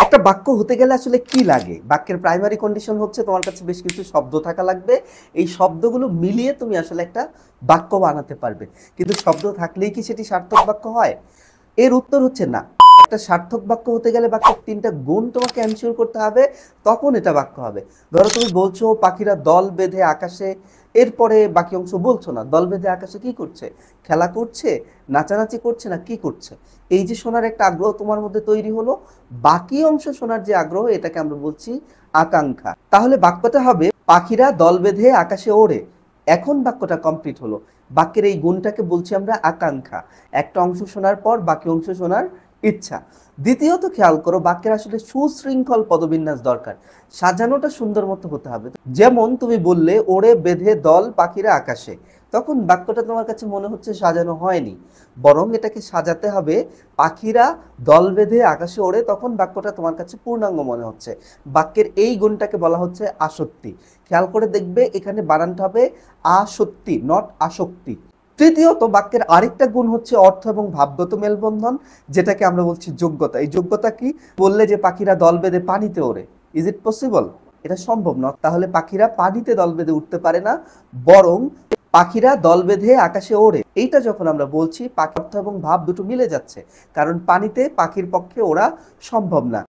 একটা বাক্য হতে গেলে আসলে কি লাগে? বাক্যের প্রাইমারি কন্ডিশন হচ্ছে তোমার কাছে বেশ কিছু শব্দ থাকা লাগবে। এই শব্দগুলো মিলিয়ে তুমি আসলে একটা বাক্য বানাতে পারবে। কিন্তু শব্দ থাকলেই কি সেটি সার্থক বাক্য হয়? এর উত্তর হচ্ছে না। একটা সার্থক বাক্য হতে গেলে বাক্যের ৩টা গুণ তোমাকে এনশিওর করতে হবে, তখন এটা বাক্য হবে। ধরো তুমি বলছো পাখিরা দল বেঁধে আকাশে, এরপরে বাকি অংশ বলছো না। দল বেঁধে আকাশে কি করছে? খেলা করছে, নাচানাচি করছে, না কি করছে? এই যে শোনার একটা আগ্রহ তোমার মধ্যে তৈরি হলো, বাকি অংশ শোনার যে আগ্রহ, এটাকে আমরা বলছি আকাঙ্ক্ষা। তাহলে বাক্যটা হবে পাখিরা দল বেঁধে আকাশে ওড়ে। এখন বাক্যটা কমপ্লিট হলো। বাক্যের এই গুণটাকে বলছি আমরা আকাঙ্ক্ষা। একটা অংশ শোনার পর বাকি অংশ শোনার ইচ্ছা। দ্বিতীয়ত খেয়াল করো, বাক্যের আসলে সুশৃঙ্খল পদবিন্যাস দরকার। সাজানোটা সুন্দর মতো হতে হবে। যেমন তুমি বললে ওড়ে বেঁধে দল পাখিরা আকাশে, তখন বাক্যটা তোমার কাছে মনে হচ্ছে সাজানো হয়নি, বরং এটাকে সাজাতে হবে পাখিরা দল বেঁধে আকাশে ওড়ে, তখন বাক্যটা তোমার কাছে পূর্ণাঙ্গ মনে হচ্ছে। বাক্যের এই গুণটাকে বলা হচ্ছে আসক্তি। খেয়াল করে দেখবে এখানে বানানটা হবে আসক্তি, নট আসক্তি। তৃতীয়ত বাক্যের আরেকটা গুণ হচ্ছে অর্থ এবং ভাবগত মেলবন্ধন, যেটাকে আমরা বলছি যোগ্যতা। এই যোগ্যতা কি? বললে যে পাখিরা দল বেঁধে পানিতে ওড়ে, ইজ ইট পসিবল? এটা সম্ভব নয়। তাহলে পাখিরা পানিতে দল বেঁধে উঠতে পারে না, বরং পাখিরা দল বেঁধে আকাশে ওড়ে। এইটা যখন আমরা বলছি, পাখির অর্থ এবং ভাব দুটো মিলে যাচ্ছে, কারণ পানিতে পাখির পক্ষে ওড়া সম্ভব না।